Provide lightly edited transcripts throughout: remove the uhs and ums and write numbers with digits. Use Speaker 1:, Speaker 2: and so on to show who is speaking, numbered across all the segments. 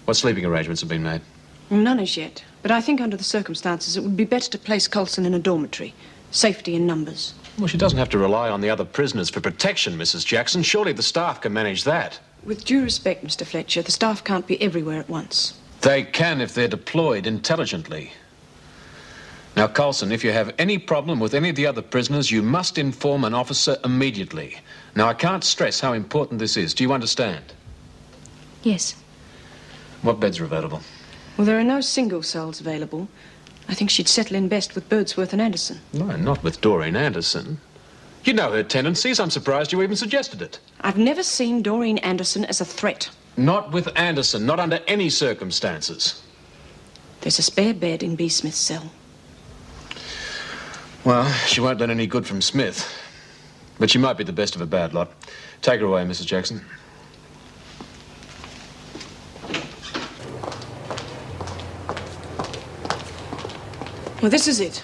Speaker 1: What sleeping arrangements have been made?
Speaker 2: None as yet. But I think under the circumstances it would be better to place Coulson in a dormitory. Safety in numbers.
Speaker 1: Well, she doesn't have to rely on the other prisoners for protection, Mrs. Jackson. Surely the staff can manage that.
Speaker 2: With due respect, Mr. Fletcher, the staff can't be everywhere at once.
Speaker 1: They can if they're deployed intelligently. Now, Coulson, if you have any problem with any of the other prisoners, you must inform an officer immediately. Now, I can't stress how important this is. Do you understand?
Speaker 2: Yes.
Speaker 1: What beds are available?
Speaker 2: Well, there are no single cells available. I think she'd settle in best with Birdsworth and Anderson.
Speaker 1: No, not with Doreen Anderson. You know her tendencies. I'm surprised you even suggested it.
Speaker 2: I've never seen Doreen Anderson as a threat.
Speaker 1: Not with Anderson, not under any circumstances.
Speaker 2: There's a spare bed in B. Smith's cell.
Speaker 1: Well, she won't learn any good from Smith. But she might be the best of a bad lot. Take her away, Mrs. Jackson.
Speaker 2: Well, this is it.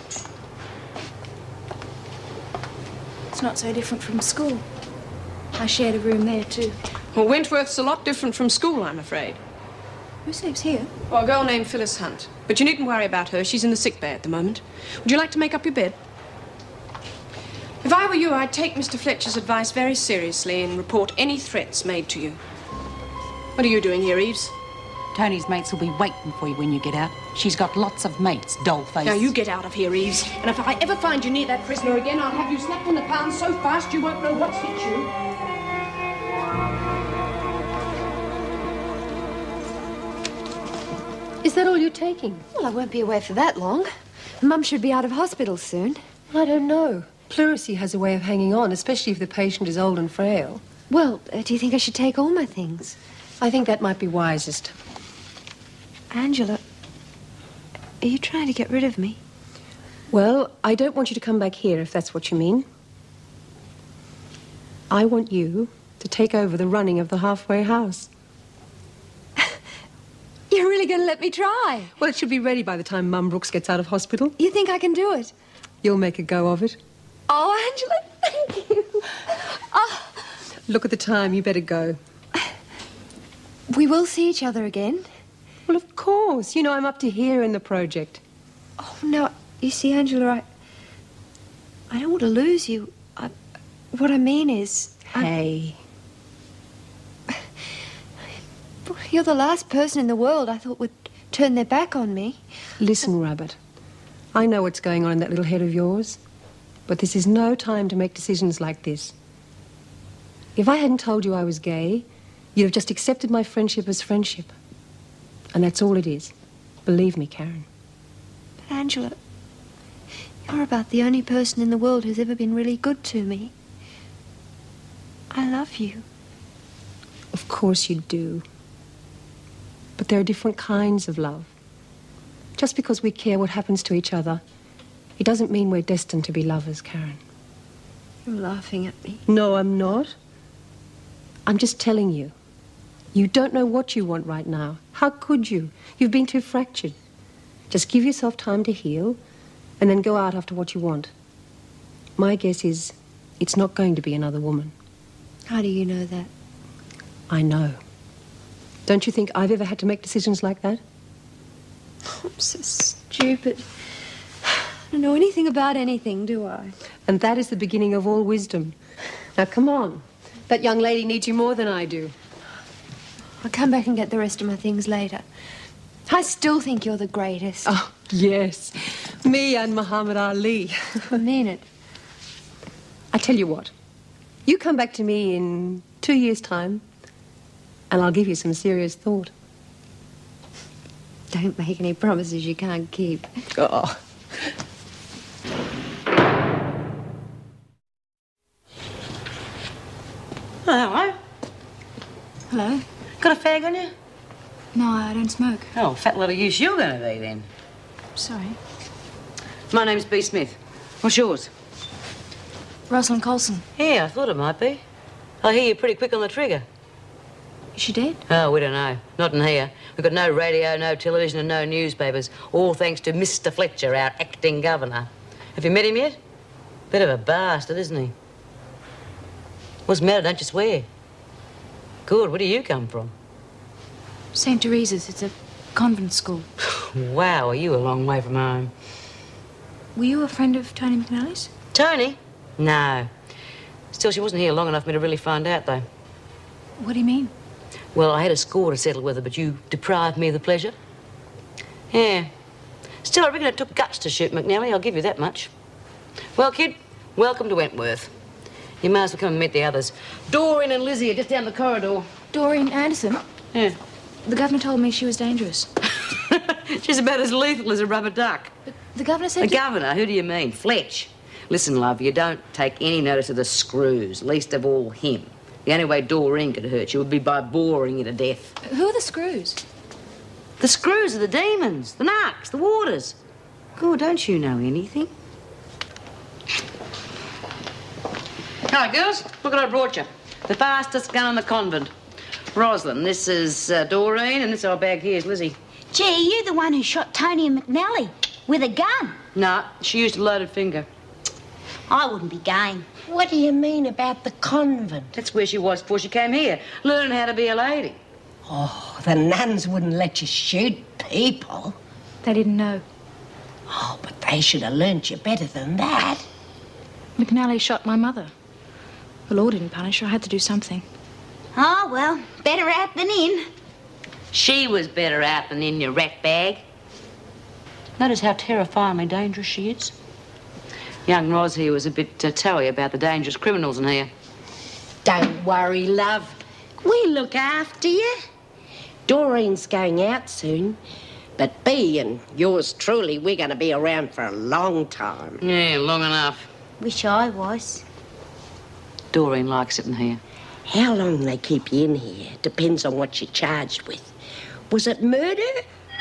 Speaker 3: It's not so different from school. I shared a room there, too.
Speaker 2: Well, Wentworth's a lot different from school, I'm afraid.
Speaker 3: Who sleeps here?
Speaker 2: Well, a girl named Phyllis Hunt. But you needn't worry about her. She's in the sick bay at the moment. Would you like to make up your bed? If I were you, I'd take Mr. Fletcher's advice very seriously and report any threats made to you. What are you doing here, Eves?
Speaker 4: Tony's mates will be waiting for you when you get out. She's got lots of mates, dollface.
Speaker 2: Now, you get out of here, Eves. And if I ever find you near that prisoner again, I'll have you snapped on the pound so fast you won't know what's hit you.
Speaker 5: Is that all you're taking?
Speaker 3: Well, I won't be away for that long. Mum should be out of hospital soon.
Speaker 5: I don't know. Pleurisy has a way of hanging on, especially if the patient is old and frail.
Speaker 3: Well, do you think I should take all my things?
Speaker 5: I think that might be wisest.
Speaker 3: Angela, are you trying to get rid of me?
Speaker 5: Well, I don't want you to come back here, if that's what you mean. I want you to take over the running of the halfway house.
Speaker 3: You're really going to let me try?
Speaker 5: Well, it should be ready by the time Mum Brooks gets out of hospital.
Speaker 3: You think I can do it?
Speaker 5: You'll make a go of it.
Speaker 3: Oh, Angela, thank you. Oh.
Speaker 5: Look at the time. You better go.
Speaker 3: We will see each other again?
Speaker 5: Well, of course. You know, I'm up to here in the project.
Speaker 3: Oh, no. You see, Angela, I don't want to lose you. What I mean is...
Speaker 5: Hey.
Speaker 3: You're the last person in the world I thought would turn their back on me.
Speaker 5: Listen, Rabbit. I know what's going on in that little head of yours. But this is no time to make decisions like this. If I hadn't told you I was gay, you'd have just accepted my friendship as friendship. And that's all it is. Believe me, Karen.
Speaker 3: But, Angela, you're about the only person in the world who's ever been really good to me. I love you.
Speaker 5: Of course you do. But there are different kinds of love. Just because we care what happens to each other, it doesn't mean we're destined to be lovers, Karen.
Speaker 3: You're laughing at me.
Speaker 5: No, I'm not. I'm just telling you. You don't know what you want right now. How could you? You've been too fractured. Just give yourself time to heal and then go out after what you want. My guess is it's not going to be another woman.
Speaker 3: How do you know that?
Speaker 5: I know. Don't you think I've ever had to make decisions like that?
Speaker 3: I'm so stupid. I don't know anything about anything, do I?
Speaker 5: And that is the beginning of all wisdom. Now, come on. That young lady needs you more than I do.
Speaker 3: I'll come back and get the rest of my things later. I still think you're the greatest.
Speaker 5: Oh, yes. Me and Muhammad Ali.
Speaker 3: I mean it.
Speaker 5: I tell you what. You come back to me in 2 years' time, and I'll give you some serious thought.
Speaker 3: Don't make any promises you can't keep.
Speaker 5: Oh.
Speaker 6: Hello.
Speaker 3: Hello?
Speaker 6: Got a fag on you?
Speaker 3: No, I don't smoke.
Speaker 6: Oh, fat lot of use you're going to be then.
Speaker 3: Sorry.
Speaker 6: My name's B. Smith. What's yours?
Speaker 3: Rosalind Coulson.
Speaker 6: Yeah, I thought it might be. I hear you're pretty quick on the trigger.
Speaker 3: Is she dead?
Speaker 6: Oh, we don't know. Not in here. We've got no radio, no television and no newspapers. All thanks to Mr. Fletcher, our acting governor. Have you met him yet? Bit of a bastard, isn't he? What's the matter? Don't you swear. Good. Where do you come from?
Speaker 7: St. Teresa's. It's a convent school.
Speaker 6: Wow, are you a long way from home?
Speaker 7: Were you a friend of Tony McNally's?
Speaker 6: Tony? No. Still, she wasn't here long enough for me to really find out, though.
Speaker 7: What do you mean?
Speaker 6: Well, I had a score to settle with her, but you deprived me of the pleasure. Yeah. Still, I reckon it took guts to shoot McNally, I'll give you that much. Well, kid, welcome to Wentworth. You might as well come and meet the others. Doreen and Lizzie are just down the corridor.
Speaker 7: Doreen Anderson?
Speaker 6: Yeah.
Speaker 7: The governor told me she was dangerous.
Speaker 6: She's about as lethal as a rubber duck.
Speaker 7: But the governor said...
Speaker 6: The governor? Who do you mean? Fletch. Listen, love, you don't take any notice of the screws, least of all him. The only way Doreen could hurt you would be by boring you to death.
Speaker 7: Who are the screws?
Speaker 6: The screws are the demons, the narcs, the warders. God, don't you know anything? Hi, girls. Look what I brought you. The fastest gun in the convent. Rosalind, this is Doreen, and this old bag here is Lizzie.
Speaker 8: Gee, you're the one who shot Tony and McNally with a gun.
Speaker 6: No, she used a loaded finger.
Speaker 8: I wouldn't be game.
Speaker 9: What do you mean about the convent?
Speaker 6: That's where she was before she came here, learning how to be a lady.
Speaker 9: Oh, the nuns wouldn't let you shoot people.
Speaker 7: They didn't know.
Speaker 9: Oh, but they should have learnt you better than that.
Speaker 7: McNally shot my mother. The law didn't punish her. I had to do something.
Speaker 8: Oh, well, better out than in.
Speaker 6: She was better out than in, your rat bag. Notice how terrifyingly dangerous she is. Young Ros here was a bit toey about the dangerous criminals in here.
Speaker 9: Don't worry, love. We'll look after you. Doreen's going out soon. But Bea and yours truly, we're going to be around for a long time.
Speaker 6: Yeah, long enough.
Speaker 8: Wish I was.
Speaker 6: Doreen likes it in here.
Speaker 9: How long they keep you in here depends on what you're charged with. Was it murder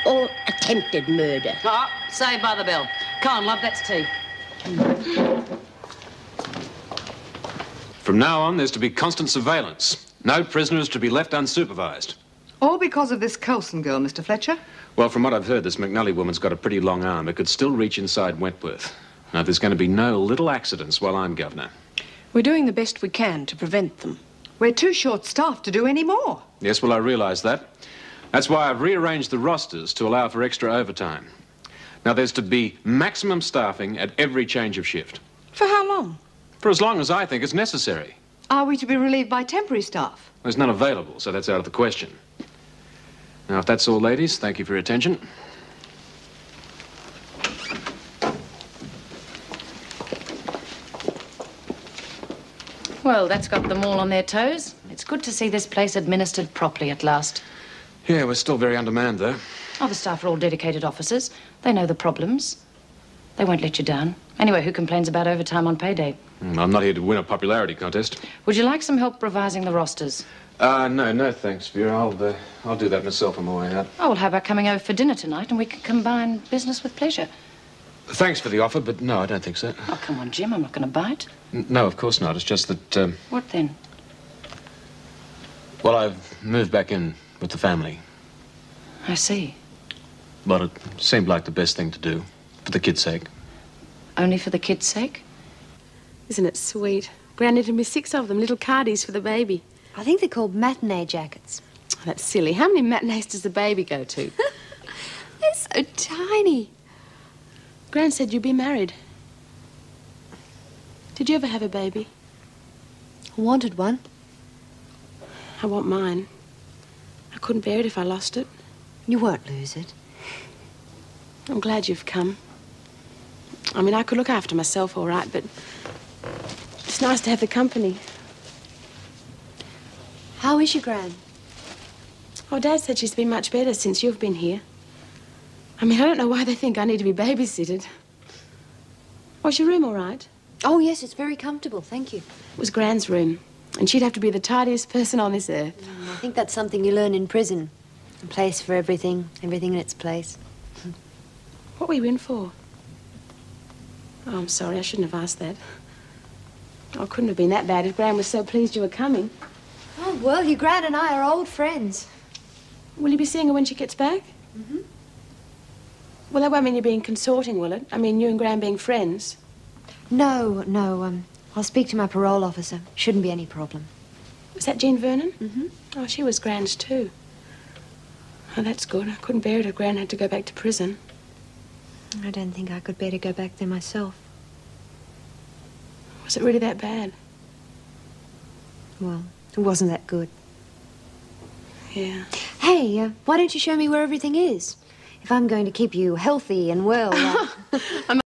Speaker 9: or attempted murder?
Speaker 6: Oh, saved by the bell. Come on, love, that's tea.
Speaker 1: From now on, there's to be constant surveillance. No prisoners to be left unsupervised.
Speaker 10: All because of this Coulson girl, Mr. Fletcher?
Speaker 1: Well, from what I've heard, this McNally woman's got a pretty long arm. It could still reach inside Wentworth. Now, there's going to be no little accidents while I'm governor.
Speaker 2: We're doing the best we can to prevent them.
Speaker 10: We're too short-staffed to do any more.
Speaker 1: Yes, well, I realise that. That's why I've rearranged the rosters to allow for extra overtime. Now, there's to be maximum staffing at every change of shift.
Speaker 2: For how long?
Speaker 1: For as long as I think it's necessary.
Speaker 10: Are we to be relieved by temporary staff?
Speaker 1: There's none available, so that's out of the question. Now, if that's all, ladies, thank you for your attention.
Speaker 4: Well, that's got them all on their toes. It's good to see this place administered properly at last.
Speaker 1: Yeah, we're still very undermanned, though.
Speaker 4: Oh, the staff are all dedicated officers. They know the problems. They won't let you down. Anyway, who complains about overtime on payday?
Speaker 1: I'm not here to win a popularity contest.
Speaker 4: Would you like some help revising the rosters?
Speaker 1: No, thanks, Vera. I'll do that myself on my way out.
Speaker 4: Oh, well, how about coming over for dinner tonight and we can combine business with pleasure?
Speaker 1: Thanks for the offer, but no, I don't think so.
Speaker 4: Oh, come on, Jim. I'm not going to bite.
Speaker 1: No, of course not. It's just that,
Speaker 4: What then?
Speaker 1: well, I've moved back in with the family.
Speaker 4: I see.
Speaker 1: Well, it seemed like the best thing to do, for the kids' sake.
Speaker 4: Only for the kids' sake?
Speaker 11: Isn't it sweet? Gran knitted me 6 of them, little cardies for the baby.
Speaker 3: I think they're called matinee jackets.
Speaker 11: Oh, that's silly. How many matinees does the baby go to? They're so tiny. Gran said you'd be married. Did you ever have a baby?
Speaker 3: I wanted one.
Speaker 11: I want mine. I couldn't bear it if I lost it.
Speaker 3: You won't lose it.
Speaker 11: I'm glad you've come. I mean, I could look after myself all right, but it's nice to have the company.
Speaker 3: How is your Gran?
Speaker 11: Oh, Dad said she's been much better since you've been here. I mean, I don't know why they think I need to be babysitted. Was your room all right?
Speaker 3: Oh, yes, it's very comfortable, thank you.
Speaker 11: It was Gran's room, and she'd have to be the tidiest person on this earth.
Speaker 3: I think that's something you learn in prison. A place for everything, everything in its place.
Speaker 11: What were you in for? Oh, I'm sorry, I shouldn't have asked that. Oh, it couldn't have been that bad if Gran was so pleased you were coming.
Speaker 3: Oh, well, your Gran and I are old friends.
Speaker 11: Will you be seeing her when she gets back?
Speaker 3: Mm-hmm.
Speaker 11: Well, that won't mean you're being consorting, will it? I mean, you and Gran being friends.
Speaker 3: No, I'll speak to my parole officer. Shouldn't be any problem.
Speaker 11: Was that Jean Vernon?
Speaker 3: Mm-hmm.
Speaker 11: Oh, she was Gran's too. Oh, that's good. I couldn't bear it if Gran had to go back to prison.
Speaker 3: I don't think I could bear to go back there myself.
Speaker 11: Was it really that bad?
Speaker 3: Well, it wasn't that good.
Speaker 11: Yeah.
Speaker 3: Hey, why don't you show me where everything is? If I'm going to keep you healthy and well...